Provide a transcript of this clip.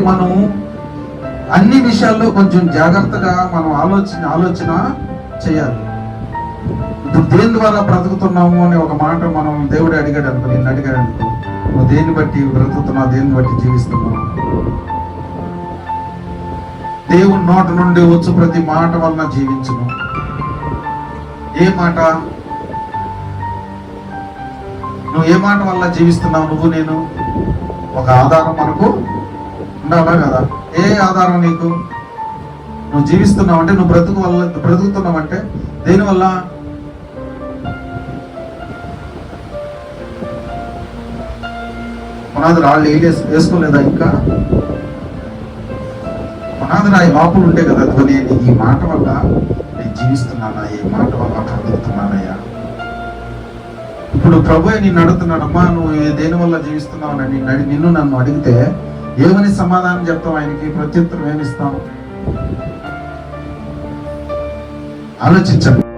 మనం అన్ని విషయాల్లో కొంచెం జాగ్రత్తగా మనం ఆలోచన చేయాలి. ఇప్పుడు దేని ద్వారా బ్రతుకుతున్నాము అనే ఒక మాట మనం దేవుడు అడిగాడు అనుకో, నేను అడిగాడు అనుకో, నువ్వు దేన్ని బట్టి బ్రతుకుతున్నావు, దేన్ని బట్టి జీవిస్తున్నావు? దేవుని నోట నుండి వచ్చు ప్రతి మాట వలన జీవించును. ఏ మాట? నువ్వు ఏ మాట వల్ల జీవిస్తున్నావు? నువ్వు నేను ఒక ఆధారం మనకు ఉండాలా కదా? ఏ ఆధారం నీకు? నువ్వు జీవిస్తున్నావు అంటే, నువ్వు బ్రతుకుతున్నావు అంటే దేనివల్ల? పునాది రాళ్ళు వేసుకోలేదా? ఇంకా పునాది రాయి లోపల ఉంటే కదా నేను ఈ మాట వల్ల నేను జీవిస్తున్నానా, ఏ మాట వల్ల బ్రతుకుతున్నానయ్యా? ఇప్పుడు ప్రభు నిన్ను అడుగుతున్నాడమ్మా, నువ్వు దేని వల్ల జీవిస్తున్నావు అని నిన్ను నన్ను అడిగితే ఏమని సమాధానం చెప్తావు? ఆయనకి ప్రత్యుత్తరం ఏమిస్తావు? ఆలోచించండి.